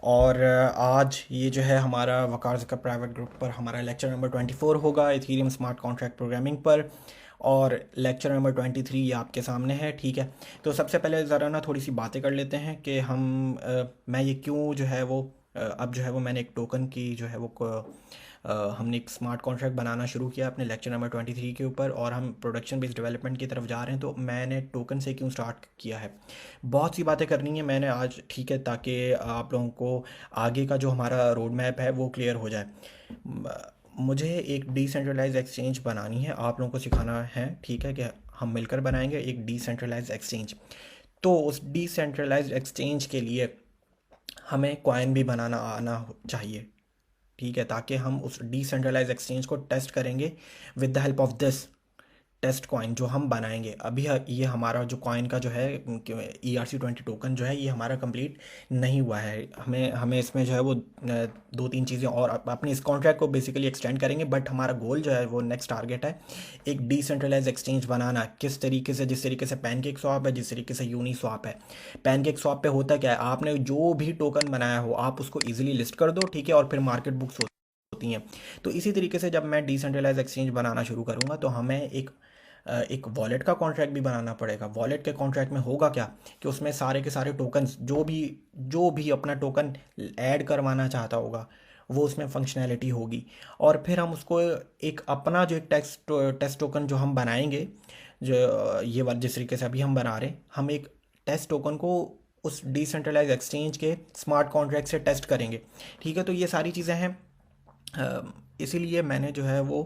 और आज ये जो है हमारा वकार ज़का प्राइवेट ग्रुप पर हमारा लेक्चर नंबर 24 होगा इथीरियम स्मार्ट कॉन्ट्रैक्ट प्रोग्रामिंग पर। और लेक्चर नंबर 23 ये आपके सामने है, ठीक है। तो सबसे पहले ज़रा ना थोड़ी सी बातें कर लेते हैं कि मैं ये क्यों जो है वो अब जो है वो मैंने एक टोकन की जो है वो हमने एक स्मार्ट कॉन्ट्रैक्ट बनाना शुरू किया अपने लेक्चर नंबर 23 के ऊपर, और हम प्रोडक्शन बेस्ड डेवलपमेंट की तरफ जा रहे हैं। तो मैंने टोकन से क्यों स्टार्ट किया है, बहुत सी बातें करनी है मैंने आज, ठीक है, ताकि आप लोगों को आगे का जो हमारा रोड मैप है वो क्लियर हो जाए। म- मुझे एक डिसेंट्रलाइज एक्सचेंज बनानी है, आप लोगों को सिखाना है, ठीक है, कि हम मिलकर बनाएंगे एक डिसेंट्रलाइज एक्सचेंज। तो उस डिसेंट्रलाइज एक्सचेंज के लिए हमें कॉइन भी बनाना आना चाहिए, ठीक है, ताकि हम उस डिसेंट्रलाइज एक्सचेंज को टेस्ट करेंगे with the help of this test coin जो हम बनाएंगे अभी। ये हमारा जो कॉइन का जो है ERC20 टोकन जो है ये हमारा कंप्लीट नहीं हुआ है। हमें हमें इसमें जो है वो दो तीन चीज़ें और अपने इस कॉन्ट्रैक्ट को बेसिकली एक्सटेंड करेंगे, बट हमारा गोल जो है वो नेक्स्ट टारगेट है एक डिसेंट्रलाइज एक्सचेंज बनाना। किस तरीके से, जिस तरीके से पैनकेक स्वैप है, जिस तरीके से यूनी स्वैप है। पैनकेक स्वैप पे होता क्या है, आपने जो भी टोकन बनाया हो आप उसको ईजिली लिस्ट कर दो, ठीक है, और फिर मार्केट बुक्स होती हैं। तो इसी तरीके से जब मैं डिसेंट्रलाइज एक्सचेंज बनाना शुरू करूँगा तो हमें एक वॉलेट का कॉन्ट्रैक्ट भी बनाना पड़ेगा। वॉलेट के कॉन्ट्रैक्ट में होगा क्या कि उसमें सारे के सारे टोकन्स जो भी अपना टोकन ऐड करवाना चाहता होगा वो उसमें फंक्शनैलिटी होगी। और फिर हम उसको एक अपना जो एक टेस्ट टोकन जो हम बनाएंगे, जो ये वाला जिस तरीके से अभी हम बना रहे हैं, हम एक टेस्ट टोकन को उस डिसेंट्रलाइज एक्सचेंज के स्मार्ट कॉन्ट्रैक्ट से टेस्ट करेंगे, ठीक है। तो ये सारी चीज़ें हैं। इसीलिए मैंने जो है वो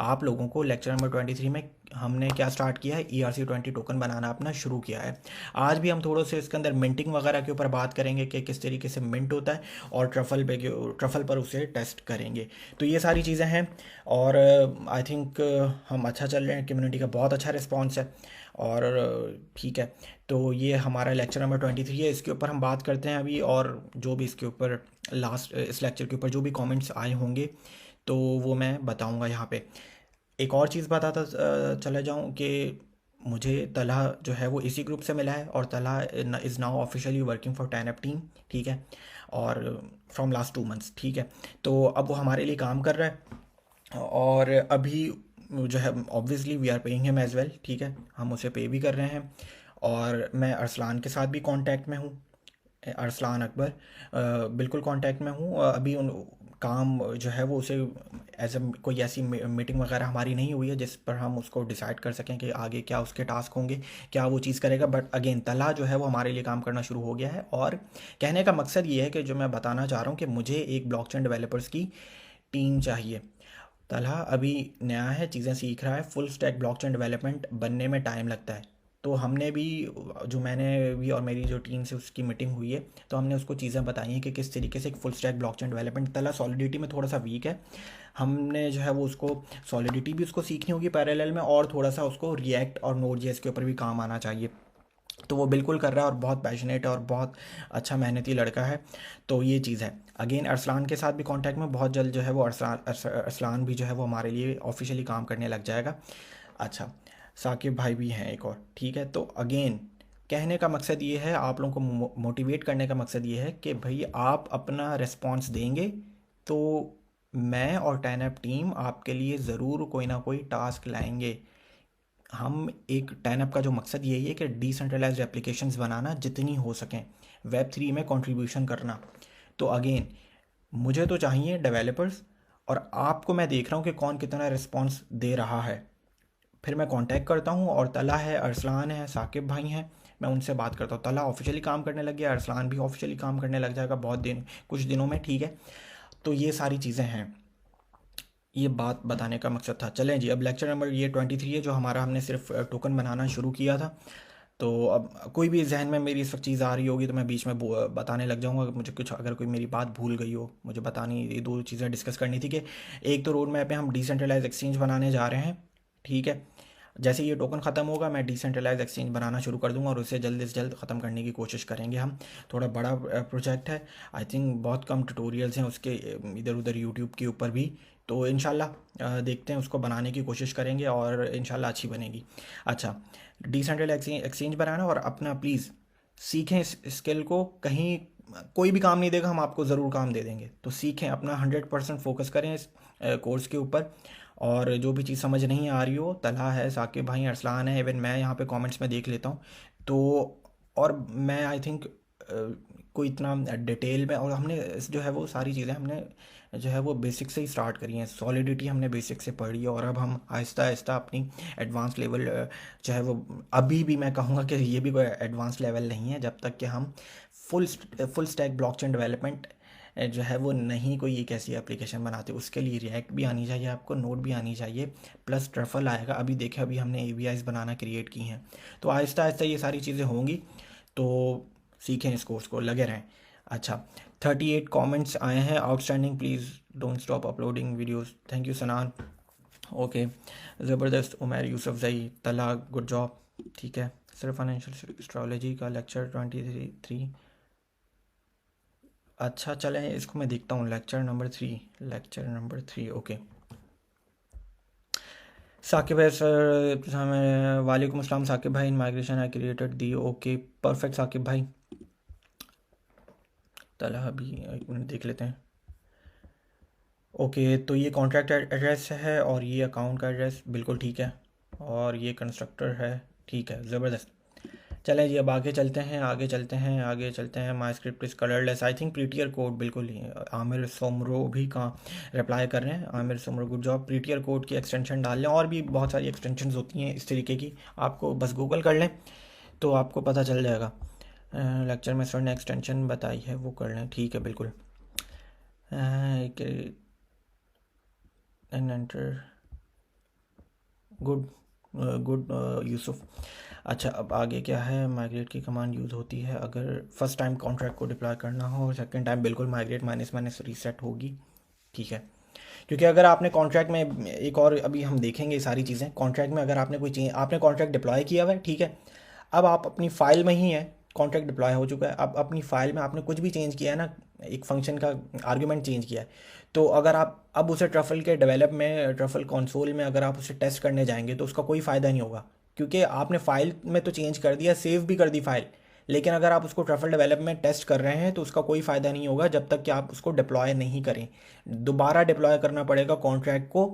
आप लोगों को लेक्चर नंबर 23 में हमने क्या स्टार्ट किया है, ERC20 टोकन बनाना अपना शुरू किया है। आज भी हम थोड़े से इसके अंदर मिंटिंग वगैरह के ऊपर बात करेंगे कि किस तरीके से मिंट होता है, और ट्रफल पर उसे टेस्ट करेंगे। तो ये सारी चीज़ें हैं। और आई थिंक हम अच्छा चल रहे हैं, कम्युनिटी का बहुत अच्छा रिस्पॉन्स है। और ठीक है। तो ये हमारा लेक्चर नंबर 23 है, इसके ऊपर हम बात करते हैं अभी। और जो भी इसके ऊपर लास्ट इस लेक्चर के ऊपर जो भी कमेंट्स आए होंगे तो वो मैं बताऊंगा यहाँ पे। एक और चीज़ बताता चला जाऊँ कि मुझे तलहा जो है वो इसी ग्रुप से मिला है, और Talha is now officially working for 10 team, ठीक है, और फ्रॉम लास्ट 2 मंथ्स, ठीक है। तो अब वो हमारे लिए काम कर रहा है, और अभी जो है obviously we are paying him as well, ठीक है, हम उसे पे भी कर रहे हैं। और मैं अरसलान के साथ भी कांटेक्ट में हूँ, अरसलान अकबर, बिल्कुल कांटेक्ट में हूँ। अभी उन काम जो है वो उसे एज ए कोई ऐसी मीटिंग वगैरह हमारी नहीं हुई है जिस पर हम उसको डिसाइड कर सकें कि आगे क्या उसके टास्क होंगे, क्या वो चीज़ करेगा। बट अगेन तला जो है वो हमारे लिए काम करना शुरू हो गया है। और कहने का मकसद ये है कि जो मैं बताना चाह रहा हूँ कि मुझे एक ब्लॉकचेन डेवलपर्स की टीम चाहिए। तलहा अभी नया है, चीज़ें सीख रहा है, फुल स्टैक ब्लॉकचेन डेवलपमेंट बनने में टाइम लगता है। तो हमने भी, जो मैंने भी और मेरी जो टीम से उसकी मीटिंग हुई है, तो हमने उसको चीज़ें बताई हैं कि किस तरीके से एक फुल स्टैक ब्लॉकचेन डेवलपमेंट। तला सॉलिडिटी में थोड़ा सा वीक है, हमने जो है वो उसको सॉलिडिटी भी उसको सीखनी होगी पैरेलल में, और थोड़ा सा उसको रिएक्ट और नोड जेएस के ऊपर भी काम आना चाहिए। तो वो बिल्कुल कर रहा है और बहुत पैशनेट है और बहुत अच्छा मेहनती लड़का है। तो ये चीज़ है। अगेन अरसलान के साथ भी कांटेक्ट में, बहुत जल्द जो है वो अरसलान भी जो है वो हमारे लिए ऑफिशियली काम करने लग जाएगा। अच्छा, साकिब भाई भी हैं एक और, ठीक है। तो अगेन कहने का मकसद ये है, आप लोगों को मोटिवेट करने का मकसद ये है कि भाई आप अपना रिस्पॉन्स देंगे तो मैं और 10 टीम आपके लिए ज़रूर कोई ना कोई टास्क लाएंगे। हम एक 10 का जो मकसद यही है कि डिसेंट्रलाइज्ड एप्लीकेशंस बनाना जितनी हो सकें, Web3 में कंट्रीब्यूशन करना। तो अगेन मुझे तो चाहिए डेवलपर्स, और आपको मैं देख रहा हूँ कि कौन कितना रिस्पॉन्स दे रहा है। फिर मैं कांटेक्ट करता हूँ, और तला है, अरसलान है, साकिब भाई हैं, मैं उनसे बात करता हूँ। तला ऑफिशियली काम करने लग गया, अरसलान भी ऑफिशियली काम करने लग जाएगा बहुत दिन, कुछ दिनों में, ठीक है। तो ये सारी चीज़ें हैं, ये बात बताने का मकसद था। चलें जी, अब लेक्चर नंबर ये 23 है जो हमारा, हमने सिर्फ टोकन बनाना शुरू किया था। तो अब कोई भी जहन में मेरी इस वक्त चीज़ आ रही होगी तो मैं बीच में बताने लग जाऊंगा। मुझे कुछ, अगर कोई मेरी बात भूल गई हो मुझे बतानी, ये दो चीज़ें डिस्कस करनी थी कि एक तो रोड मैप पे हम डिसेंट्रलाइज एक्सचेंज बनाने जा रहे हैं, ठीक है। जैसे ये टोकन ख़त्म होगा मैं डिसेंट्रलाइज एक्सचेंज बनाना शुरू कर दूंगा, और उसे जल्द से जल्द ख़त्म करने की कोशिश करेंगे हम। थोड़ा बड़ा प्रोजेक्ट है, आई थिंक बहुत कम ट्यूटोरियल्स हैं उसके इधर उधर यूट्यूब के ऊपर भी। तो इंशाल्लाह देखते हैं, उसको बनाने की कोशिश करेंगे और इंशाल्लाह अच्छी बनेगी। अच्छा, डिसेंट्रल एक्सचेंज बनाना, और अपना प्लीज़ सीखें इस स्किल को। कहीं कोई भी काम नहीं देगा, हम आपको ज़रूर काम दे देंगे। तो सीखें, अपना 100% फोकस करें इस कोर्स के ऊपर। और जो भी चीज़ समझ नहीं आ रही हो, तलहा है, साकिब भाई, अरसलान है, इवन मैं यहाँ पे कमेंट्स में देख लेता हूँ। तो और मैं आई थिंक कोई इतना डिटेल में, और हमने जो है वो सारी चीज़ें हमने जो है वो बेसिक से ही स्टार्ट करी हैं, सॉलिडिटी हमने बेसिक से पढ़ी है, और अब हम आहिस्ता आहिस्ता अपनी एडवांस लेवल जो है वो, अभी भी मैं कहूँगा कि ये भी कोई एडवांस लेवल नहीं है जब तक कि हम फुल स्टैक ब्लॉकचेन डेवलपमेंट जो है वो नहीं कोई एक ऐसी एप्लीकेशन बनाते। उसके लिए रिएक्ट भी आनी चाहिए आपको, नोड भी आनी चाहिए, प्लस ट्रफल आएगा। अभी देखें, अभी हमने एबीआईज बनाना क्रिएट की हैं, तो आहिस्ता आहिस्ता ये सारी चीज़ें होंगी। तो सीखें इस कोर्स को, लगे रहें। अच्छा, 38 कमेंट्स आए हैं, outstanding, please don't stop uploading videos, thank you सनान। ओके, ज़बरदस्त, उमर यूसुफजई, तला, गुड जॉब, ठीक है। सिर्फ फाइनेंशियल एस्ट्रोलॉजी का लेक्चर 23। अच्छा चलें, इसको मैं देखता हूँ, लेक्चर नंबर 3। ओके, साकिब है सर, हमें वालेकुम अस्सलाम साकिब भाई, in migration I created the. Okay perfect Saqib भाई। तला भी एक मिनट देख लेते हैं। ओके, तो ये कॉन्ट्रैक्ट एड्रेस है और ये अकाउंट का एड्रेस, बिल्कुल ठीक है। और ये कंस्ट्रक्टर है, ठीक है, ज़बरदस्त। चलें जी, अब आगे चलते हैं, my script is colourless, I think prettier code, बिल्कुल ही। आमिर सोमरो भी कहाँ रिप्लाई कर रहे हैं, Aamir Soomro good job. Prettier code की एक्सटेंशन डाल लें, और भी बहुत सारी एक्सटेंशंस होती हैं इस तरीके की, आपको बस गूगल कर लें तो आपको पता चल जाएगा। लेक्चर में सर ने एक्सटेंशन बताई है, वो कर लें, ठीक है, बिल्कुल। Enter, good good Yusuf. अच्छा, अब आगे क्या है, माइग्रेट की कमांड यूज़ होती है अगर फर्स्ट टाइम कॉन्ट्रैक्ट को डिप्लॉय करना हो, और सेकंड टाइम बिल्कुल माइग्रेट माइनस माइनस रीसेट होगी, ठीक है। क्योंकि अगर आपने कॉन्ट्रैक्ट में एक और, अभी हम देखेंगे ये सारी चीज़ें, कॉन्ट्रैक्ट में अगर आपने कोई चीज़, आपने कॉन्ट्रैक्ट डिप्लॉय किया हुआ है, ठीक है, अब आप अपनी फ़ाइल में ही है, कॉन्ट्रैक्ट डिप्लॉय हो चुका है, अब अपनी फ़ाइल में आपने कुछ भी चेंज किया है ना, एक फंक्शन का आर्ग्यूमेंट चेंज किया है, तो अगर आप अब उसे ट्रफल के डेवलप में, ट्रफल कंसोल में अगर आप उसे टेस्ट करने जाएंगे तो उसका कोई फ़ायदा नहीं होगा, क्योंकि आपने फ़ाइल में तो चेंज कर दिया, सेव भी कर दी फाइल, लेकिन अगर आप उसको ट्रफल डेवलप में टेस्ट कर रहे हैं तो उसका कोई फ़ायदा नहीं होगा जब तक कि आप उसको डिप्लॉय नहीं करें। दोबारा डिप्लॉय करना पड़ेगा कॉन्ट्रैक्ट को।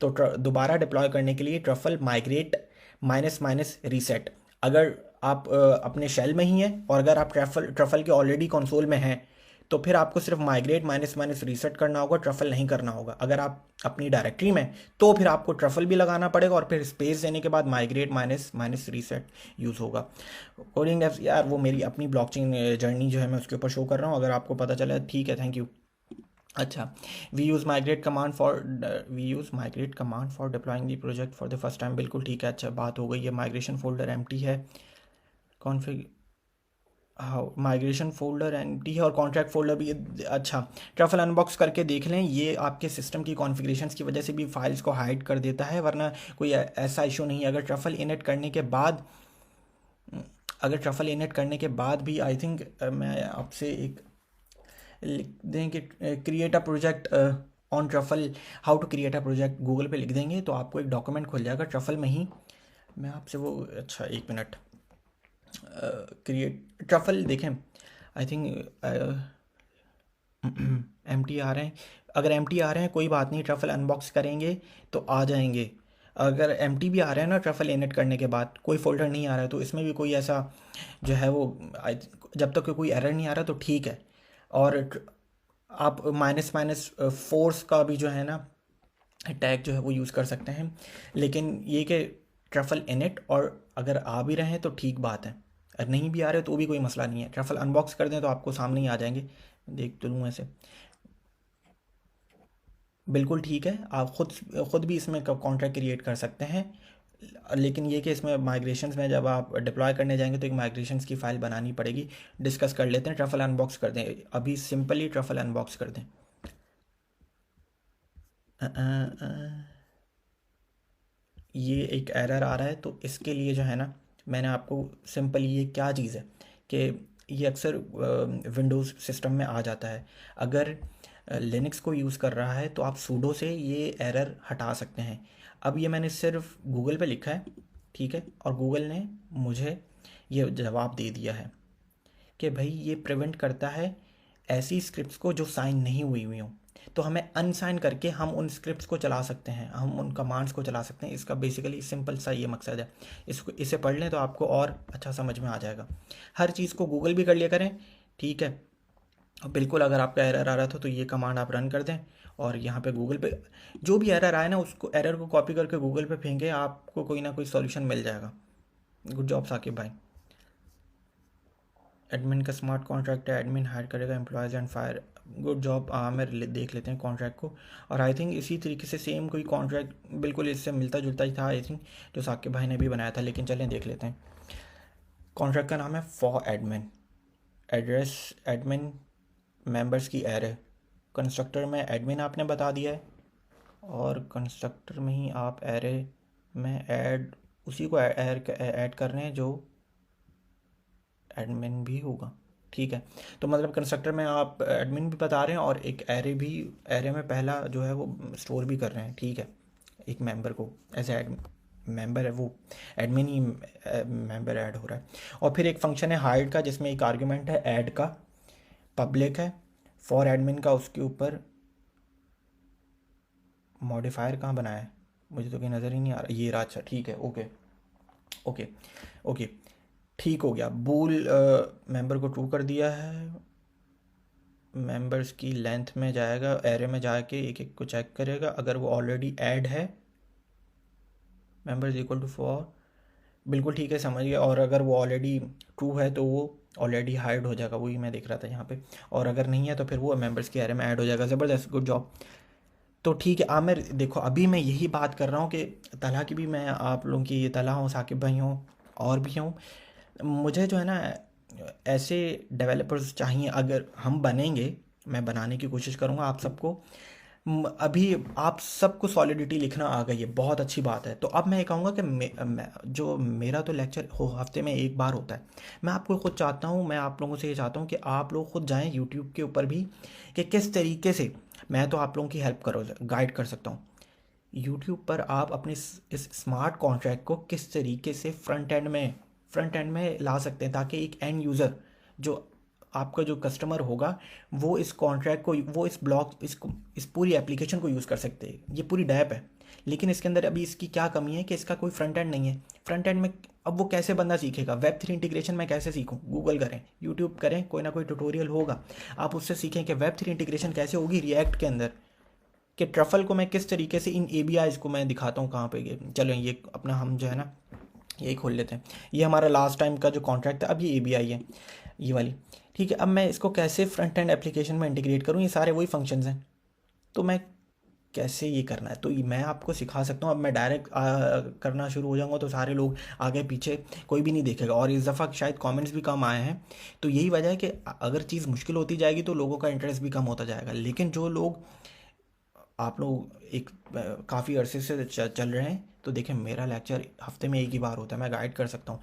तो दोबारा डिप्लॉय करने के लिए truffle migrate minus minus reset, अगर आप अपने शेल में ही हैं और अगर आप ट्रफल के ऑलरेडी कंसोल में हैं तो फिर आपको सिर्फ माइग्रेट माइनस माइनस रीसेट करना होगा, ट्रफल नहीं करना होगा। अगर आप अपनी डायरेक्टरी में, तो फिर आपको ट्रफल भी लगाना पड़ेगा और फिर स्पेस देने के बाद migrate minus minus reset use होगा। कोडिंग एप्स, यार वो मेरी अपनी ब्लॉकचेन जर्नी जो है मैं उसके ऊपर शो कर रहा हूँ, अगर आपको पता चला, ठीक है, थैंक यू। अच्छा, we use migrate command for deploying the project for the first time, बिल्कुल ठीक है। अच्छा, बात हो गई है, माइग्रेशन फोल्डर एम्प्टी है, कॉन्फ़िग, हाँ, माइग्रेशन फोल्डर एम्प्टी है और कॉन्ट्रैक्ट फोल्डर भी। अच्छा, ट्रफल अनबॉक्स करके देख लें, ये आपके सिस्टम की कॉन्फ़िगरेशंस की वजह से भी फाइल्स को हाइड कर देता है, वरना कोई ऐसा इशू नहीं है। अगर ट्रफल इनिट करने के बाद भी आई थिंक मैं आपसे एक लिख दें कि create a project on truffle, how to create a project, Google पे लिख देंगे तो आपको एक डॉक्यूमेंट खुल जाएगा ट्रफल में ही। मैं आपसे वो, अच्छा एक मिनट, क्रिएट ट्रफल देखें, आई थिंक एम टी आ रहे हैं, अगर एम टी आ रहे हैं कोई बात नहीं, ट्रफल अनबॉक्स करेंगे तो आ जाएंगे। अगर एम टी भी आ रहे हैं ना ट्रफल इनिट करने के बाद, कोई फोल्डर नहीं आ रहा है, तो इसमें भी कोई ऐसा जो है वो, जब तक कोई एरर नहीं आ रहा तो ठीक है। और आप माइनस माइनस फोर्स का भी जो है ना टैग जो है वो यूज़ कर सकते हैं, लेकिन ये कि ट्रफल इनिट, और अगर आ भी रहे हैं तो ठीक बात है, अगर नहीं भी आ रहे तो भी कोई मसला नहीं है। ट्रफल अनबॉक्स कर दें तो आपको सामने ही आ जाएंगे, देख तो लूँ ऐसे, बिल्कुल ठीक है। आप खुद भी इसमें कॉन्ट्रैक्ट क्रिएट कर सकते हैं, लेकिन ये कि इसमें माइग्रेशंस में जब आप डिप्लॉय करने जाएंगे तो एक माइग्रेशंस की फ़ाइल बनानी पड़ेगी। डिस्कस कर लेते हैं, ट्रफल अनबॉक्स कर दें, अभी सिंपली ट्रफल अनबॉक्स कर दें। ये एक एरर आ रहा है, तो इसके लिए जो है ना, मैंने आपको सिंपल, ये क्या चीज़ है कि ये अक्सर विंडोज़ सिस्टम में आ जाता है। अगर लिनक्स को यूज़ कर रहा है तो आप सूडो से ये एरर हटा सकते हैं। अब ये मैंने सिर्फ गूगल पे लिखा है, ठीक है, और गूगल ने मुझे ये जवाब दे दिया है। कि भाई ये प्रिवेंट करता है ऐसी स्क्रिप्ट्स को जो साइन नहीं हुई हुई हों। तो हमें अनसाइन करके हम उन स्क्रिप्ट्स को चला सकते हैं, हम उन कमांड्स को चला सकते हैं। इसका बेसिकली सिंपल सा ये मकसद है। इसे पढ़ लें तो आपको और अच्छा समझ में आ जाएगा। हर चीज़ को गूगल भी कर लिया करें, ठीक है। और बिल्कुल अगर आपका एरर आ रहा था तो ये कमांड आप रन कर दें, और यहाँ पे गूगल पे जो भी एरर आए ना, उसको एरर को कॉपी करके गूगल पे फेंके, आपको कोई ना कोई सॉल्यूशन मिल जाएगा। गुड जॉब साकिब भाई। एडमिन का स्मार्ट कॉन्ट्रैक्ट है, एडमिन हायर करेगा employees and fire. Good job. देख लेते हैं कॉन्ट्रैक्ट को। और आई थिंक इसी तरीके से सेम कोई कॉन्ट्रैक्ट बिल्कुल इससे मिलता जुलता ही था, आई थिंक, जो साकिब भाई ने भी बनाया था, लेकिन चलें देख लेते हैं। कॉन्ट्रैक्ट का नाम है for admin. Address admin members की एरे। कंस्ट्रक्टर में एडमिन आपने बता दिया है, और कंस्ट्रक्टर में ही आप एरे में ऐड उसी को ऐड कर रहे हैं जो एडमिन भी होगा, ठीक है। तो मतलब कंस्ट्रक्टर में आप एडमिन भी बता रहे हैं और एक एरे भी, एरे में पहला जो है वो स्टोर भी कर रहे हैं, ठीक है। एक मेंबर को एज एड मेंबर है, वो एडमिन ही मेंबर ऐड हो रहा है। और फिर एक फंक्शन है हाइड का, जिसमें एक आर्ग्यूमेंट है ऐड का, पब्लिक है। फॉर एडमिन का उसके ऊपर मॉडिफायर कहाँ बनाया है, मुझे तो कहीं नज़र ही नहीं आ रहा। ये रहा, अच्छा ठीक है, ओके ओके ओके, ठीक हो गया। बूल मेंबर को ट्रू कर दिया है। मेंबर्स की लेंथ में जाएगा, एरे में जाके एक एक को चेक करेगा, अगर वो ऑलरेडी ऐड है मेंबर्स इक्वल टू फॉर, बिल्कुल ठीक है, समझ गया। और अगर वो ऑलरेडी ट्रू है तो वो ऑलरेडी हाइड हो जाएगा, वही मैं देख रहा था यहाँ पे। और अगर नहीं है तो फिर वो मेंबर्स के एरे में ऐड हो जाएगा। ज़बरदस्त, गुड जॉब। तो ठीक है आमिर, देखो अभी मैं यही बात कर रहा हूँ कि तला की भी मैं आप लोगों की ये तला हूँ, साकिब भाई हूँ और भी हूँ। मुझे जो है ना ऐसे डेवलपर्स चाहिए, अगर हम बनेंगे, मैं बनाने की कोशिश करूँगा आप सबको। अभी आप सबको सॉलिडिटी लिखना आ गई है, बहुत अच्छी बात है। तो अब मैं ये कहूँगा कि जो मेरा तो लेक्चर हो हफ्ते में एक बार होता है, मैं आपको खुद चाहता हूँ, मैं आप लोगों से ये चाहता हूँ कि आप लोग खुद जाएं यूट्यूब के ऊपर भी, कि किस तरीके से मैं तो आप लोगों की हेल्प करो, गाइड कर सकता हूँ। यूट्यूब पर आप अपने इस स्मार्ट कॉन्ट्रैक्ट को किस तरीके से फ्रंट एंड में ला सकते हैं, ताकि एक एंड यूज़र, जो आपका जो कस्टमर होगा, वो इस कॉन्ट्रैक्ट को, वो इस ब्लॉक, इस पूरी एप्लीकेशन को यूज़ कर सकते हैं। ये पूरी डैप है, लेकिन इसके अंदर अभी इसकी क्या कमी है कि इसका कोई फ्रंट एंड नहीं है। फ्रंट एंड में अब वो कैसे बंदा सीखेगा? वेब3 इंटीग्रेशन मैं कैसे सीखूं? गूगल करें, यूट्यूब करें, कोई ना कोई ट्यूटोरियल होगा, आप उससे सीखें कि वेब3 इंटीग्रेशन कैसे होगी रिएक्ट के अंदर, कि ट्रफल को मैं किस तरीके से इन एबीआईज को मैं दिखाता हूँ कहाँ पे। चलो ये अपना हम जो है ना यही खोल लेते हैं। ये हमारा लास्ट टाइम का जो कॉन्ट्रैक्ट था, अब ये एबीआई है, ये वाली, ठीक है। अब मैं इसको कैसे फ्रंट एंड एप्लीकेशन में इंटीग्रेट करूँ? ये सारे वही फंक्शंस हैं, तो मैं कैसे ये करना है, तो ये मैं आपको सिखा सकता हूँ। अब मैं डायरेक्ट करना शुरू हो जाऊँगा तो सारे लोग आगे पीछे कोई भी नहीं देखेगा, और इस दफ़ा शायद कमेंट्स भी कम आए हैं। तो यही वजह है कि अगर चीज़ मुश्किल होती जाएगी तो लोगों का इंटरेस्ट भी कम होता जाएगा। लेकिन जो लोग, आप लोग एक काफ़ी अरसे से चल रहे हैं, तो देखें मेरा लेक्चर हफ्ते में एक ही बार होता है, मैं गाइड कर सकता हूँ।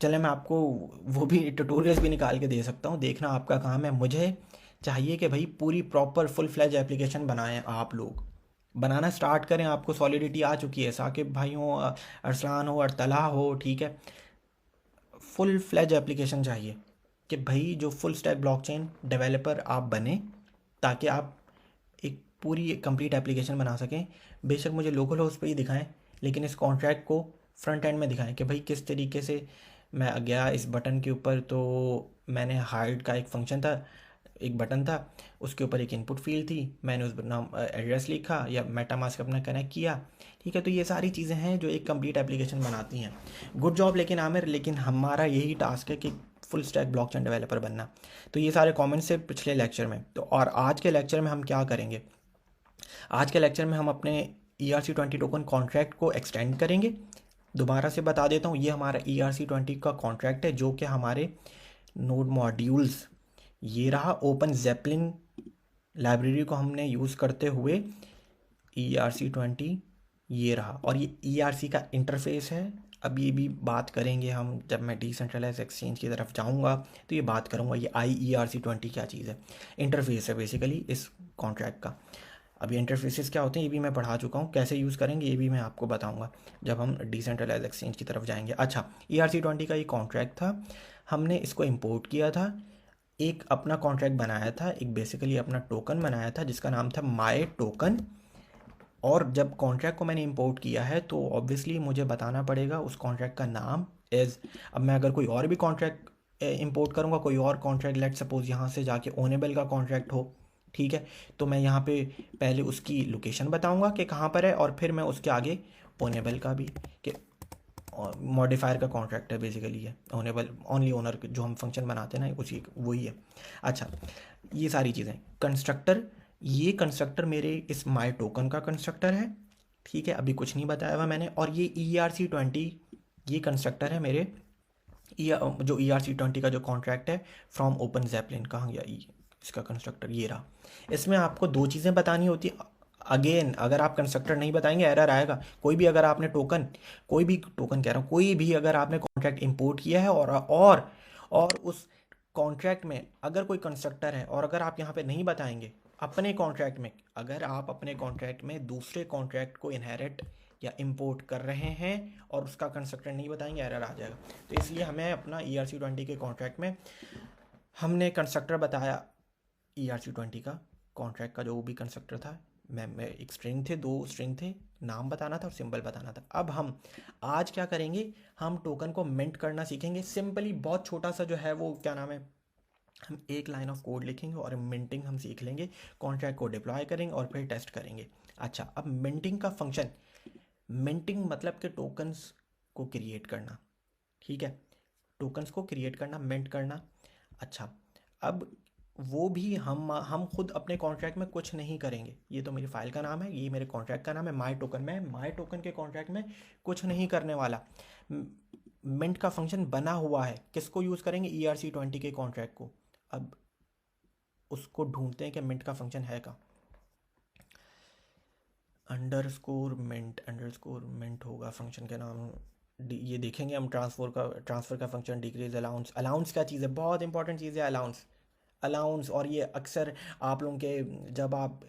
चले मैं आपको वो भी ट्यूटोरियल्स भी निकाल के दे सकता हूँ, देखना आपका काम है। मुझे चाहिए कि भाई पूरी प्रॉपर फुल फ्लैज एप्लीकेशन बनाएं, आप लोग बनाना स्टार्ट करें। आपको सॉलिडिटी आ चुकी है, साकिब भाई हो, अरसलान हो, अरतला हो, ठीक है। फुल फ्लैज एप्लीकेशन चाहिए कि भाई जो फुल स्टैक ब्लॉकचेन डेवलपर आप बने, ताकि आप एक पूरी कंप्लीट एप्लीकेशन बना सकें। बेशक मुझे लोकल होस्ट पे ही दिखाएं, लेकिन इस कॉन्ट्रैक्ट को फ्रंट एंड में दिखाएं कि भाई किस तरीके से मैं गया इस बटन के ऊपर, तो मैंने हाइड का एक फंक्शन था, एक बटन था, उसके ऊपर एक इनपुट फील्ड थी, मैंने उस नाम एड्रेस लिखा या मेटामास्क अपना कनेक्ट किया, ठीक है। तो ये सारी चीज़ें हैं जो एक कंप्लीट एप्लीकेशन बनाती हैं। Good job. लेकिन आमिर, लेकिन हमारा यही टास्क है कि फुल स्टैक ब्लॉकचेन डेवलपर बनना। तो ये सारे कमेंट्स से पिछले लेक्चर में। तो और आज के लेक्चर में हम क्या करेंगे? आज के लेक्चर में हम अपने ERC20 टोकन कॉन्ट्रैक्ट को एक्सटेंड करेंगे। दोबारा से बता देता हूँ, ये हमारा ERC20 का कॉन्ट्रैक्ट है, जो कि हमारे नोड मॉड्यूल्स, ये रहा ओपन जेपलिन लाइब्रेरी को हमने यूज़ करते हुए ERC20 ये रहा, और ये ERC का इंटरफेस है। अब ये भी बात करेंगे हम, जब मैं डिसेंट्रलाइज एक्सचेंज की तरफ जाऊंगा तो ये बात करूंगा ये IERC20 क्या चीज़ है। इंटरफेस है बेसिकली इस कॉन्ट्रैक्ट का। अब ये इंटरफेसेस क्या होते हैं ये भी मैं पढ़ा चुका हूँ, कैसे यूज़ करेंगे ये भी मैं आपको बताऊंगा जब हम डिसेंट्रलाइज एक्सचेंज की तरफ जाएंगे। अच्छा, ERC-20 का ये कॉन्ट्रैक्ट था, हमने इसको इंपोर्ट किया था, एक अपना कॉन्ट्रैक्ट बनाया था, एक बेसिकली अपना टोकन बनाया था जिसका नाम था माई टोकन। और जब कॉन्ट्रैक्ट को मैंने इंपोर्ट किया है तो ऑब्वियसली मुझे बताना पड़ेगा उस कॉन्ट्रैक्ट का नाम इज़। अब मैं अगर कोई और भी कॉन्ट्रैक्ट इंपोर्ट करूँगा, कोई और कॉन्ट्रैक्ट लेट सपोज़ यहाँ से जाके ओनेबल का कॉन्ट्रैक्ट हो, ठीक है, तो मैं यहाँ पे पहले उसकी लोकेशन बताऊँगा कि कहाँ पर है, और फिर मैं उसके आगे ओनेबल का भी, कि मॉडिफायर का कॉन्ट्रैक्ट है बेसिकली है ओनेबल ओनली ओनर जो हम फंक्शन बनाते हैं ना उसी वही है। अच्छा, ये सारी चीज़ें कंस्ट्रक्टर, ये कंस्ट्रक्टर मेरे इस माई टोकन का कंस्ट्रक्टर है, ठीक है, अभी कुछ नहीं बताया हुआ मैंने। और ये ERC-20 ये कंस्ट्रक्टर है मेरे जो ERC-20 का जो कॉन्ट्रैक्ट है फ्रॉम ओपन जैपलिन, कहाँ गया इसका कंस्ट्रक्टर, ये रहा। इसमें आपको दो चीज़ें बतानी होती है। अगेन अगर आप कंस्ट्रक्टर नहीं बताएंगे एरर आएगा। कोई भी अगर आपने टोकन, कोई भी टोकन कह रहा हूँ, कोई भी अगर आपने कॉन्ट्रैक्ट इंपोर्ट किया है और उस कॉन्ट्रैक्ट में अगर कोई कंस्ट्रक्टर है और अगर आप यहाँ पे नहीं बताएंगे अपने कॉन्ट्रैक्ट में, अगर आप अपने कॉन्ट्रैक्ट में दूसरे कॉन्ट्रैक्ट को इनहेरिट या इंपोर्ट कर रहे हैं और उसका कंस्ट्रक्टर नहीं बताएंगे एरर आ जाएगा। तो इसलिए हमें अपना ERC-20 के कॉन्ट्रैक्ट में हमने कंस्ट्रक्टर बताया, ERC-20 का कॉन्ट्रैक्ट का जो भी कंस्ट्रक्टर था, मैं एक स्ट्रिंग थे, दो स्ट्रिंग थे, नाम बताना था और सिंबल बताना था। अब हम आज क्या करेंगे, हम टोकन को मिंट करना सीखेंगे सिंपली, बहुत छोटा सा जो है वो क्या नाम है, हम एक लाइन ऑफ कोड लिखेंगे और मिंटिंग हम सीख लेंगे, कॉन्ट्रैक्ट को डिप्लॉय करेंगे और फिर टेस्ट करेंगे। अच्छा, अब मिंटिंग का फंक्शन, मिंटिंग मतलब कि टोकन्स को क्रिएट करना, ठीक है, टोकन्स को क्रिएट करना, मिंट करना। अच्छा, अब वो भी हम खुद अपने कॉन्ट्रैक्ट में कुछ नहीं करेंगे, ये तो मेरी फाइल का नाम है, ये मेरे कॉन्ट्रैक्ट का नाम है माई टोकन। में माई टोकन के कॉन्ट्रैक्ट में कुछ नहीं करने वाला, मिंट का फंक्शन बना हुआ है, किसको यूज़ करेंगे, ERC-20 के कॉन्ट्रैक्ट को। अब उसको ढूंढते हैं कि मिंट का फंक्शन है का, अंडर स्कोर मिंट होगा फंक्शन के नाम। ये देखेंगे हम, ट्रांसफ़र का फंक्शन डिक्रीज अलाउंस। अलाउंस क्या चीज़ है, बहुत इंपॉर्टेंट चीज़ है अलाउंस, अलाउंस। और ये अक्सर आप लोगों के जब आप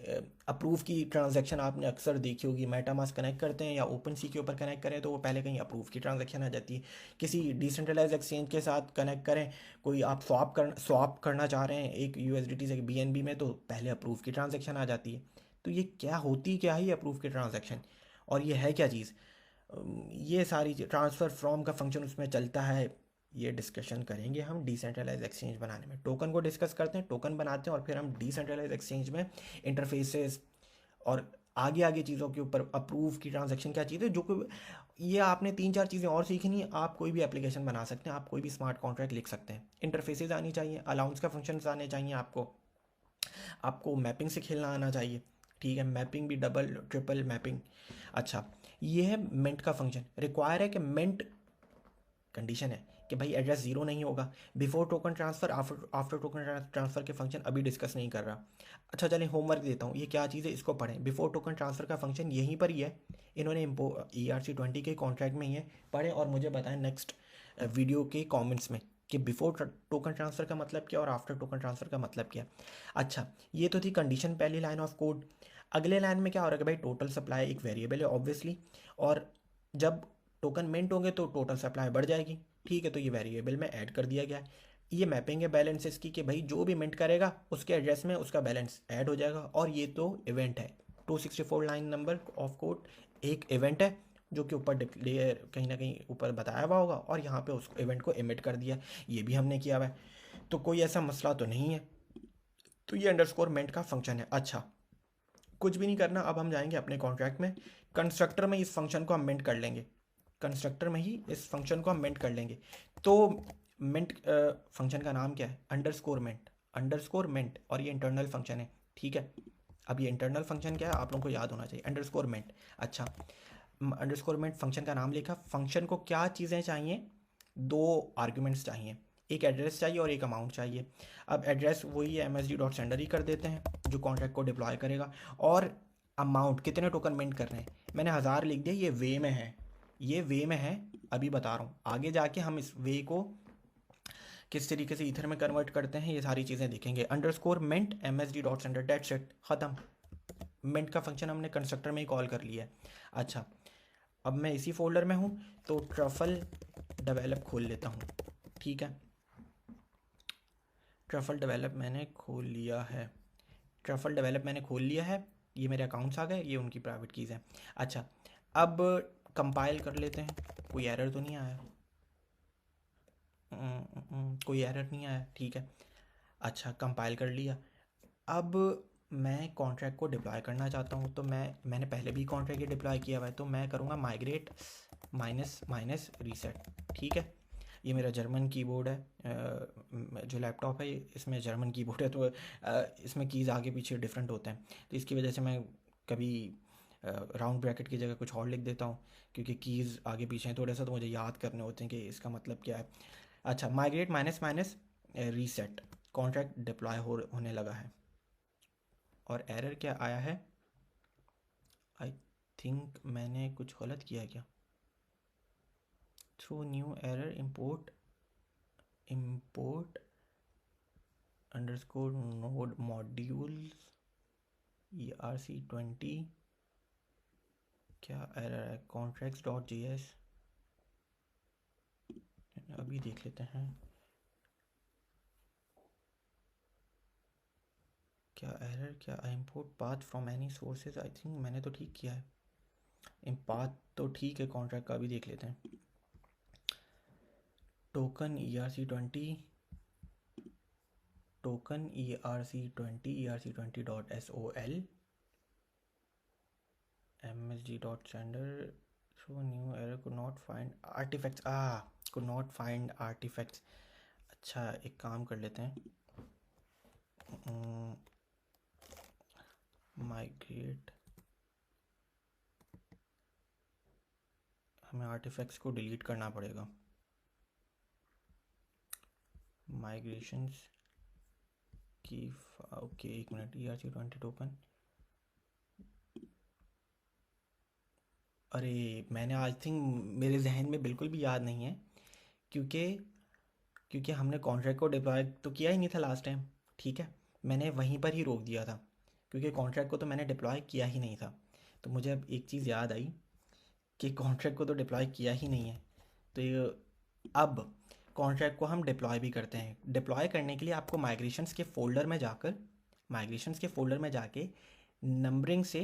अप्रूव की ट्रांजैक्शन आपने अक्सर देखी होगी, मेटामास्क कनेक्ट करते हैं या ओपन सी के ऊपर कनेक्ट करें तो वो पहले कहीं अप्रूव की ट्रांजैक्शन आ जाती है। किसी डिसेंट्रलाइज एक्सचेंज के साथ कनेक्ट करें, कोई आप स्वैप करना चाह रहे हैं एक USDT से BNB में, तो पहले अप्रूव की ट्रांजैक्शन आ जाती है। तो ये क्या होती क्या है ये अप्रूव की ट्रांजैक्शन, और ये है क्या चीज़, ये सारी ट्रांसफ़र फ्रॉम का फंक्शन उसमें चलता है। ये डिस्कशन करेंगे हम डिसेंट्रलाइज एक्सचेंज बनाने में, टोकन को डिस्कस करते हैं, टोकन बनाते हैं और फिर हम डिसेंट्रलाइज एक्सचेंज में इंटरफेसेस और आगे आगे चीज़ों के ऊपर अप्रूव की ट्रांजैक्शन क्या चीज़ है, जो कि ये आपने 3-4 चीज़ें और सीखनी है। आप कोई भी एप्लीकेशन बना सकते हैं, आप कोई भी स्मार्ट कॉन्ट्रैक्ट लिख सकते हैं, इंटरफेसेस आनी चाहिए, अलाउंस का फंक्शन आने चाहिए, आपको आपको मैपिंग से खेलना आना चाहिए, ठीक है, मैपिंग भी डबल ट्रिपल मैपिंग। अच्छा, ये है मिंट का फंक्शन, रिक्वायर है कि मिंट कंडीशन है कि भाई एड्रेस ज़ीरो नहीं होगा, before token transfer after token transfer के फंक्शन अभी डिस्कस नहीं कर रहा। अच्छा चलें, होमवर्क देता हूँ, ये क्या चीज़ है इसको पढ़ें। बिफोर टोकन ट्रांसफ़र का फंक्शन यहीं पर ही है, इन्होंने ERC-20 के कॉन्ट्रैक्ट में ही है, पढ़ें और मुझे बताएं नेक्स्ट वीडियो के कॉमेंट्स में कि बिफोर टोकन ट्रांसफ़र का मतलब क्या और आफ्टर टोकन ट्रांसफ़र का मतलब क्या। अच्छा, ये तो थी कंडीशन, पहली लाइन ऑफ कोड। अगले लाइन में क्या हो रहा है कि भाई टोटल सप्लाई एक वेरिएबल है ऑब्वियसली, और जब टोकन मिंट होंगे तो टोटल सप्लाई बढ़ जाएगी, ठीक है, तो ये वेरिएबल में ऐड कर दिया गया है। ये मैपिंग है बैलेंसेस की कि भाई जो भी मिंट करेगा उसके एड्रेस में उसका बैलेंस ऐड हो जाएगा। और ये तो इवेंट है, 264 लाइन नंबर ऑफ कोड एक इवेंट है जो कि ऊपर डिक्लेयर कहीं ना कहीं ऊपर बताया हुआ होगा, और यहाँ पे उस इवेंट को इमिट कर दिया, ये भी हमने किया हुआ है, तो कोई ऐसा मसला तो नहीं है। तो ये अंडरस्कोर मिंट का फंक्शन है। अच्छा, कुछ भी नहीं करना, अब हम जाएंगे अपने कॉन्ट्रैक्ट में, कंस्ट्रक्टर में इस फंक्शन को हम मिंट कर लेंगे, कंस्ट्रक्टर में ही इस फंक्शन को हम मिंट कर लेंगे। तो मिंट फंक्शन का नाम क्या है, अंडरस्कोर मिंट, और ये इंटरनल फंक्शन है, ठीक है। अब ये इंटरनल फंक्शन क्या है आप लोगों को याद होना चाहिए, अंडरस्कोर मिंट। अच्छा, अंडरस्कोर मिंट फंक्शन का नाम लिखा, फंक्शन को क्या चीज़ें चाहिए, दो आर्ग्यूमेंट्स चाहिए, एक एड्रेस चाहिए और एक अमाउंट चाहिए। अब एड्रेस वही है msd.sender ही कर देते हैं जो कॉन्ट्रैक्ट को डिप्लॉय करेगा, और अमाउंट कितने टोकन मिंट कर रहे हैं, मैंने 1000 लिख दिया, ये वे में है, ये वे में है, अभी बता रहा हूँ, आगे जाके हम इस वे को किस तरीके से ईथर में कन्वर्ट करते हैं ये सारी चीज़ें देखेंगे। Underscore mint MSD.sender, that's it, ख़त्म। मिंट का फंक्शन हमने कंस्ट्रक्टर में ही कॉल कर लिया है। अच्छा, अब मैं इसी फोल्डर में हूँ तो ट्रफल डेवलप खोल लेता हूँ। ठीक है, ट्रफल डेवलप मैंने खोल लिया है। ट्रफल डेवलप मैंने खोल लिया है। ये मेरे अकाउंट्स आ गए, ये उनकी प्राइवेट कीज़ हैं। अच्छा, अब कंपाइल कर लेते हैं। कोई एरर तो नहीं आया? कोई एरर नहीं आया, ठीक है। अच्छा, कंपाइल कर लिया। अब मैं कॉन्ट्रैक्ट को डिप्लॉय करना चाहता हूँ, तो मैंने पहले भी कॉन्ट्रैक्ट ये डिप्लॉय किया हुआ है, तो मैं करूँगा माइग्रेट माइनस माइनस रीसेट। ठीक है, ये मेरा जर्मन कीबोर्ड है। जो लैपटॉप है इसमें जर्मन कीबोर्ड है, तो इसमें कीज़ आगे पीछे डिफरेंट होते हैं, तो इसकी वजह से मैं कभी राउंड ब्रैकेट की जगह कुछ और लिख देता हूँ, क्योंकि कीज़ आगे पीछे हैं थोड़े सा, तो मुझे याद करने होते हैं कि इसका मतलब क्या है। अच्छा, migrate minus minus reset, contract deploy होने लगा है। और एरर क्या आया है? आई थिंक मैंने कुछ गलत किया क्या? Through new error import underscore node modules ERC20। क्या एरर है? contracts.js, अभी देख लेते हैं क्या एरर, क्या import path from any sources. I think मैंने तो ठीक किया है, पाथ तो ठीक है कॉन्ट्रैक्ट का। अभी देख लेते हैं। Token ERC20, token ERC20 msg.sender through new error could not find artifacts। could not find artifacts। अच्छा, एक काम कर लेते हैं, माइग्रेट, हमें आर्टिफैक्ट्स को डिलीट करना पड़ेगा। माइग्रेशंस की ओके, एक मिनट। ERC20 टोकन, अरे मैंने आई थिंक, मेरे जहन में बिल्कुल भी याद नहीं है, क्योंकि हमने कॉन्ट्रैक्ट को डिप्लॉय तो किया ही नहीं था लास्ट टाइम। ठीक है, मैंने वहीं पर ही रोक दिया था, क्योंकि कॉन्ट्रैक्ट को तो मैंने डिप्लॉय किया ही नहीं था। तो मुझे अब एक चीज़ याद आई कि कॉन्ट्रैक्ट को तो डिप्लॉय किया ही नहीं है, तो ये अब कॉन्ट्रैक्ट को हम डिप्लॉय भी करते हैं। डिप्लॉय करने के लिए आपको माइग्रेशंस के फोल्डर में जाके नंबरिंग से,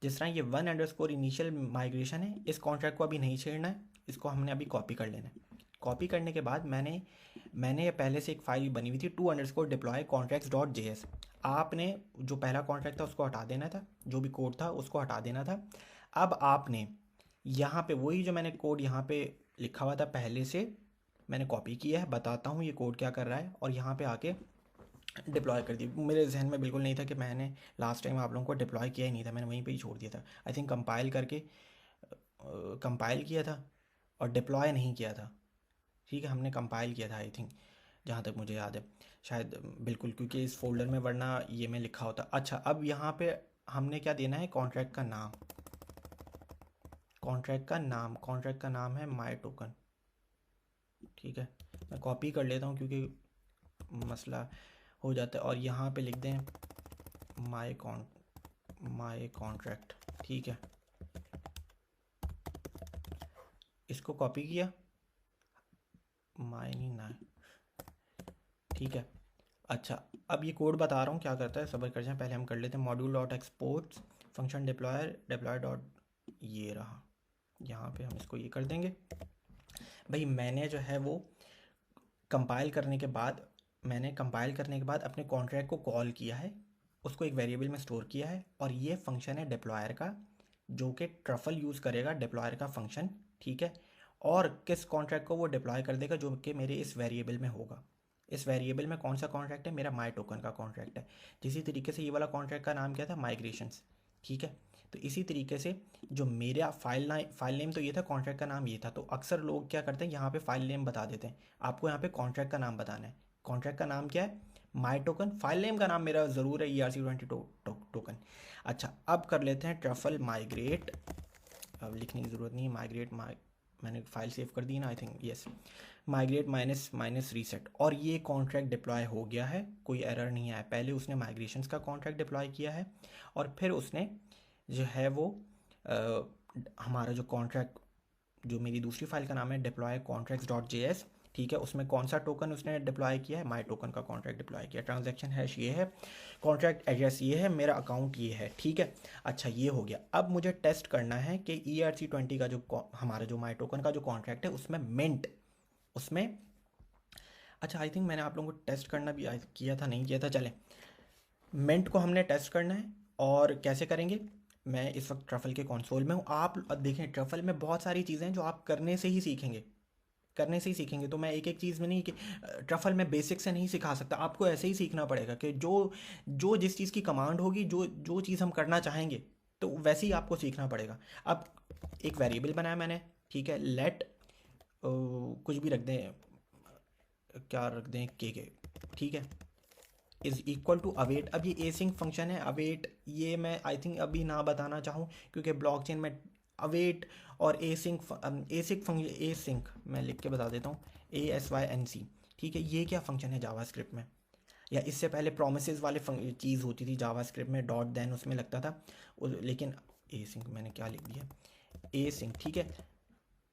जिस तरह ये 1 इनिशियल माइग्रेशन है, इस कॉन्ट्रैक्ट को अभी नहीं छेड़ना है, इसको हमने अभी कॉपी कर लेना है। कॉपी करने के बाद मैंने पहले से एक फाइल बनी हुई थी 2_deploy contracts.js। आपने जो पहला कॉन्ट्रैक्ट था उसको हटा देना था, जो भी कोड था उसको हटा देना था। अब आपने यहाँ पे वही जो मैंने कोड यहाँ पे लिखा हुआ था पहले से, मैंने कॉपी किया है। बताता हूँ ये कोड क्या कर रहा है, और यहाँ पे आके डिप्लॉय कर दी। मेरे जहन में बिल्कुल नहीं था कि मैंने लास्ट टाइम आप लोगों को डिप्लॉय किया ही नहीं था, मैंने वहीं पे ही छोड़ दिया था। आई थिंक कंपाइल करके कंपाइल किया था और डिप्लॉय नहीं किया था। ठीक है, हमने कंपाइल किया था आई थिंक, जहाँ तक मुझे याद है शायद, बिल्कुल, क्योंकि इस फोल्डर में वरना ये में लिखा होता। अच्छा, अब यहाँ पे हमने क्या देना है? कॉन्ट्रैक्ट का नाम। कॉन्ट्रैक्ट का नाम है माई टोकन। ठीक है, मैं कॉपी कर लेता हूँ क्योंकि मसला हो जाता है, और यहाँ पे लिख दें माई कॉन्ट्रैक्ट। ठीक है, इसको कॉपी किया, माई नहीं ना, ठीक है। अच्छा, अब ये कोड बता रहा हूँ क्या करता है, सब्र कर जाए, पहले हम कर लेते हैं module.exports फंक्शन डिप्लॉय डॉट, ये रहा। यहाँ पे हम इसको ये कर देंगे। भाई मैंने जो है वो कंपाइल करने के बाद अपने कॉन्ट्रैक्ट को कॉल किया है, उसको एक वेरिएबल में स्टोर किया है, और ये फंक्शन है डिप्लॉयर का, जो कि ट्रफल यूज़ करेगा डिप्लॉयर का फंक्शन। ठीक है, और किस कॉन्ट्रैक्ट को वो डिप्लॉय कर देगा? जो कि मेरे इस वेरिएबल में होगा। इस वेरिएबल में कौन सा कॉन्ट्रैक्ट है? मेरा माई टोकन का कॉन्ट्रैक्ट है। जिसी तरीके से ये वाला कॉन्ट्रैक्ट का नाम क्या था? माइग्रेशंस। ठीक है, तो इसी तरीके से जो मेरा फाइल नेम तो ये था, कॉन्ट्रैक्ट का नाम ये था। तो अक्सर लोग क्या करते हैं, यहाँ पे फाइल नेम बता देते हैं, आपको यहाँ पे कॉन्ट्रैक्ट का नाम बताना है। कॉन्ट्रैक्ट का नाम क्या है? माई टोकन। फाइल नेम का नाम मेरा ज़रूर है ERC20 टोकन। अच्छा, अब कर लेते हैं ट्रफल माइग्रेट। अब लिखने की ज़रूरत नहीं है, मैंने फाइल सेव कर दी ना, I think yes, migrate minus minus reset, और ये कॉन्ट्रैक्ट डिप्लॉय हो गया है, कोई एरर नहीं आया। पहले उसने माइग्रेशंस का कॉन्ट्रैक्ट डिप्लॉय किया है और फिर उसने जो है वो हमारा जो कॉन्ट्रैक्ट, जो मेरी दूसरी फाइल का नाम है डिप्लॉय कॉन्ट्रैक्ट्स डॉट JS, ठीक है, उसमें कौन सा टोकन उसने डिप्लॉय किया है, माई टोकन का कॉन्ट्रैक्ट डिप्लॉय किया, ट्रांजैक्शन हैश ये है, कॉन्ट्रैक्ट एड्रेस ये है, मेरा अकाउंट ये है, ठीक है। अच्छा ये हो गया। अब मुझे टेस्ट करना है कि ERC20 का जो हमारा जो माई टोकन का जो कॉन्ट्रैक्ट है उसमें मिंट, उसमें, अच्छा आई थिंक मैंने आप लोगों को टेस्ट करना भी किया था, नहीं किया था, चलें, मिंट को हमने टेस्ट करना है। और कैसे करेंगे, मैं इस वक्त ट्रफल के कंसोल में हूँ। आप देखें ट्रफल में बहुत सारी चीज़ें हैं जो आप करने से ही सीखेंगे, करने से ही सीखेंगे। तो मैं एक एक चीज़ में नहीं कि ट्रफल में बेसिक से नहीं सिखा सकता, आपको ऐसे ही सीखना पड़ेगा कि जो जो जिस चीज़ की कमांड होगी, जो जो चीज़ हम करना चाहेंगे तो वैसे ही आपको सीखना पड़ेगा। अब एक वेरिएबल बनाया मैंने, ठीक है, लेट कुछ भी रख दें, क्या रख दें, के, ठीक है, इज़ इक्वल टू अवेट। अब ये एसिंक फंक्शन है, अवेट ये मैं आई थिंक अभी ना बताना चाहूँ क्योंकि ब्लॉकचेन में अवेट और एसिंक फंक्शन, एसिंक मैं लिख के बता देता हूँ, ASYNC, ठीक है। ये क्या फंक्शन है जावास्क्रिप्ट में, या इससे पहले प्रोमिसेस वाले चीज़ होती थी जावास्क्रिप्ट में, डॉट देन उसमें लगता था, लेकिन एसिंक मैंने क्या लिख दिया, एसिंक, ठीक है।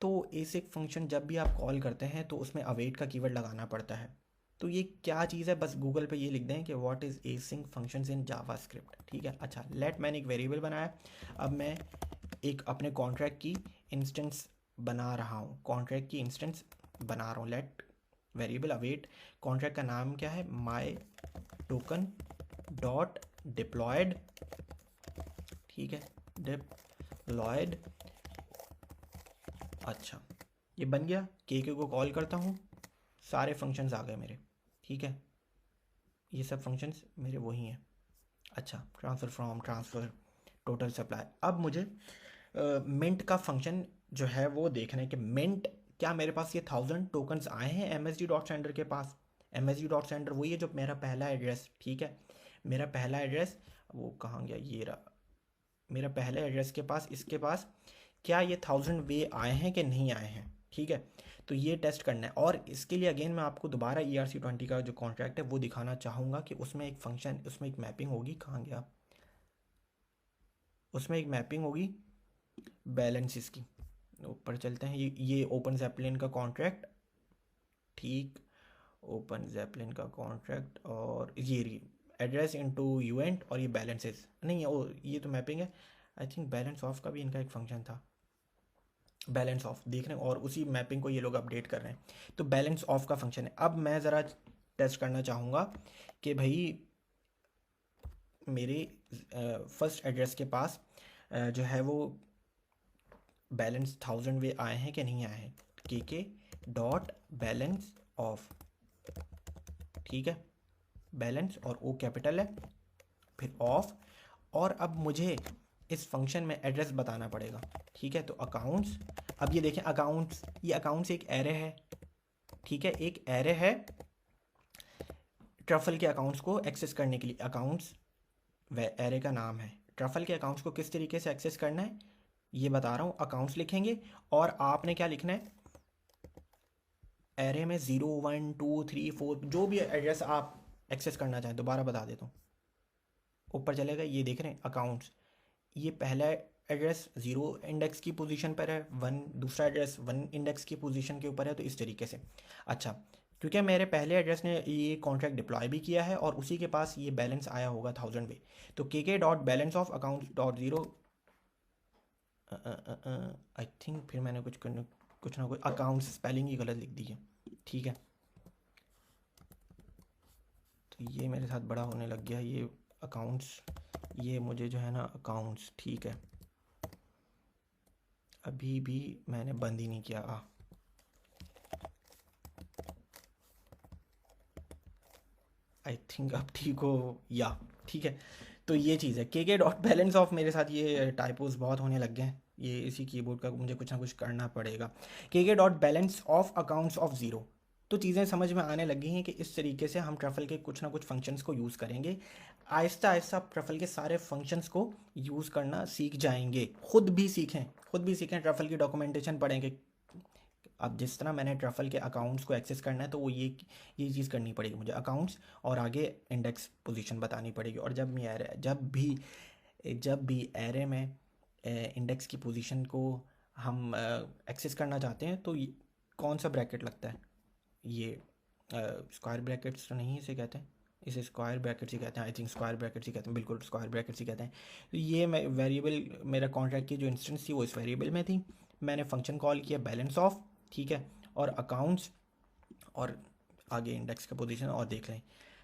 तो एसिक फंक्शन जब भी आप कॉल करते हैं तो उसमें अवेट का कीवर्ड लगाना पड़ता है। तो ये क्या चीज़ है, बस गूगल पे ये लिख दें कि what is async functions in JavaScript, ठीक है। अच्छा लेट, मैंने एक वेरिएबल बनाया, अब मैं एक अपने कॉन्ट्रैक्ट की इंस्टेंस बना रहा हूँ, कॉन्ट्रैक्ट की इंस्टेंस बना रहा हूँ। लेट वेरिएबल अवेट, कॉन्ट्रैक्ट का नाम क्या है, माई टोकन डॉट डिप्लॉयड, ठीक है, डिप्लॉयड। अच्छा ये बन गया, के को कॉल करता हूँ, सारे फंक्शंस आ गए मेरे, ठीक है, ये सब फंक्शंस मेरे वही हैं। अच्छा transfer from, transfer, total supply. अब मुझे मिंट का फंक्शन जो है वो देखना है कि मिंट, क्या मेरे पास ये 1000 टोकन्स आए हैं MSG.sender के पास। MSG.sender वही है जो मेरा पहला एड्रेस, ठीक है, मेरा पहला एड्रेस, वो कहाँ गया, ये रहा मेरा पहले एड्रेस के पास, इसके पास क्या ये 1000 वे आए हैं कि नहीं आए हैं, ठीक है। तो ये टेस्ट करना है, और इसके लिए अगेन मैं आपको दोबारा ERC20 का जो कॉन्ट्रैक्ट है वो दिखाना चाहूँगा कि उसमें एक फंक्शन, उसमें एक मैपिंग होगी, कहाँ गया, उसमें एक मैपिंग होगी बैलेंसेस की। ऊपर चलते हैं, ये ओपन जैपलिन का कॉन्ट्रैक्ट, ठीक, ओपन जैपलिन का कॉन्ट्रैक्ट, और ये एड्रेस इनटू यूएंट, और ये बैलेंसेस नहीं है, ओ ये तो मैपिंग है। आई थिंक बैलेंस ऑफ का भी इनका एक फंक्शन था, बैलेंस ऑफ देख रहे हैं, और उसी मैपिंग को ये लोग अपडेट कर रहे हैं। तो बैलेंस ऑफ का फंक्शन है। अब मैं ज़रा टेस्ट करना चाहूँगा कि भाई मेरे फर्स्ट एड्रेस के पास जो है वो बैलेंस 1000 वे आए हैं कि नहीं आए हैं, के डॉट बैलेंस ऑफ, ठीक है, बैलेंस और ओ कैपिटल है, फिर ऑफ, और अब मुझे इस फंक्शन में एड्रेस बताना पड़ेगा, ठीक है। तो अकाउंट्स, अब ये देखें अकाउंट्स, ये अकाउंट्स एक एरे है, ठीक है, एक एरे है ट्रफल के अकाउंट्स को एक्सेस करने के लिए। अकाउंट्स वह एरे का नाम है। ट्रफल के अकाउंट्स को किस तरीके से एक्सेस करना है ये बता रहा हूँ। अकाउंट्स लिखेंगे और आपने क्या लिखना है, एरे में 0 1 2 3 4 जो भी एड्रेस आप एक्सेस करना चाहें, दोबारा बता देता हूँ, ऊपर चलेगा, ये देख रहे हैं अकाउंट्स, ये पहला एड्रेस 0 इंडेक्स की पोजीशन पर है, 1 दूसरा एड्रेस 1 इंडेक्स की पोजीशन के ऊपर है, तो इस तरीके से। अच्छा क्योंकि मेरे पहले एड्रेस ने ये कॉन्ट्रैक्ट डिप्लॉय भी किया है और उसी के पास ये बैलेंस आया होगा 1000 वे, तो के dot balance of account dot zero, I think फिर मैंने कुछ ना कुछ अकाउंट स्पेलिंग ही गलत लिख दी है, ठीक है। तो ये मेरे साथ बड़ा होने लग गया, ये अकाउंट्स, ये मुझे जो है ना अकाउंट्स, ठीक है, अभी भी मैंने बंद ही नहीं किया, आई थिंक अब ठीक हो, या ठीक है। तो ये चीज़ है, के डॉट बैलेंस ऑफ, मेरे साथ ये टाइपोज बहुत होने लग गए हैं, ये इसी कीबोर्ड का मुझे कुछ ना कुछ करना पड़ेगा। के dot balance of accounts of zero. तो चीज़ें समझ में आने लगी हैं कि इस तरीके से हम ट्रफल के कुछ ना कुछ फंक्शंस को यूज़ करेंगे। आहिस्ता आहिस्ता आप ट्रफल के सारे फंक्शंस को यूज़ करना सीख जाएंगे, खुद भी सीखें ट्रफल की डॉक्यूमेंटेशन पढ़ेंगे, अब जिस तरह मैंने ट्रफल के अकाउंट्स को एक्सेस करना है तो वो ये चीज़ करनी पड़ेगी मुझे, अकाउंट्स और आगे इंडेक्स पोजीशन बतानी पड़ेगी। और जब भी एरे में इंडेक्स की पोजीशन को हम एक्सेस करना चाहते हैं तो कौन सा ब्रैकेट लगता है, ये स्क्वायर ब्रैकेट्स तो नहीं इसे कहते हैं, इसे स्क्वायर ब्रैकेट्स ही कहते हैं, आई थिंक स्क्वायर ब्रैकेट्स ही कहते हैं, बिल्कुल स्क्वायर ब्रैकेट्स ही कहते हैं। तो ये मैं वेरिएबल, मेरा कॉन्ट्रैक्ट की जो इंस्टेंस थी वो इस वेरिएबल में थी, मैंने फंक्शन कॉल किया बैलेंस ऑफ, ठीक है, और अकाउंट्स और आगे इंडेक्स का पोजीशन। और देख लें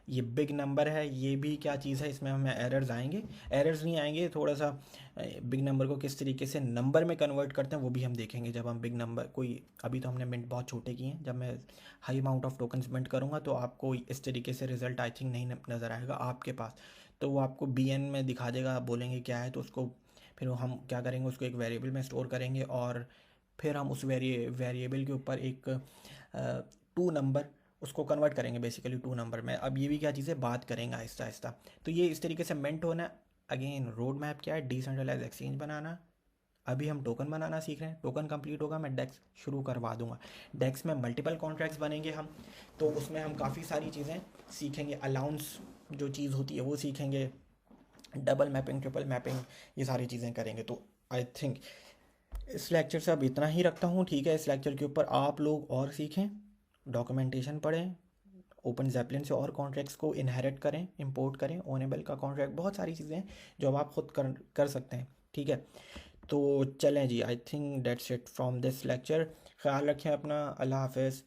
ये बिग नंबर है, ये भी क्या चीज़ है, इसमें हमें एरर्स आएंगे, एरर्स नहीं आएंगे, थोड़ा सा बिग नंबर को किस तरीके से नंबर में कन्वर्ट करते हैं वो भी हम देखेंगे जब हम बिग नंबर कोई, अभी तो हमने मिंट बहुत छोटे किए हैं, जब मैं high amount of tokens mint करूँगा तो आपको इस तरीके से रिजल्ट आई थिंक नहीं नज़र आएगा आपके पास, तो वो आपको BN में दिखा देगा, आप बोलेंगे क्या है, तो उसको फिर हम क्या करेंगे, उसको एक वेरिएबल में स्टोर करेंगे और फिर हम उस वेरिएबल के ऊपर एक 2 नंबर उसको कन्वर्ट करेंगे बेसिकली 2 नंबर में। अब ये भी क्या चीज़ है, बात करेंगे आहिस्ता आहिस्ता। तो ये इस तरीके से मेंट होना। अगेन रोड मैप क्या है, डिसेंट्रलाइज एक्सचेंज बनाना। अभी हम टोकन बनाना सीख रहे हैं, टोकन कंप्लीट होगा मैं डेक्स शुरू करवा दूंगा। डेक्स में मल्टीपल कॉन्ट्रैक्ट्स बनेंगे हम, तो उसमें हम काफ़ी सारी चीज़ें सीखेंगे, अलाउंस जो चीज़ होती है वो सीखेंगे, डबल मैपिंग, ट्रिपल मैपिंग, ये सारी चीज़ें करेंगे। तो आई थिंक इस लेक्चर से अब इतना ही रखता हूँ, ठीक है। इस लेक्चर के ऊपर आप लोग और सीखें, डॉक्यूमेंटेशन पढ़ें, ओपन जैपलिन से और कॉन्ट्रैक्ट्स को इनहेरिट करें, इंपोर्ट करें, ओनेबल का कॉन्ट्रैक्ट, बहुत सारी चीज़ें हैं जो अब आप खुद कर सकते हैं, ठीक है। तो चलें जी, I think that's it from this lecture. ख्याल रखें अपना, अल्लाह हाफिज़।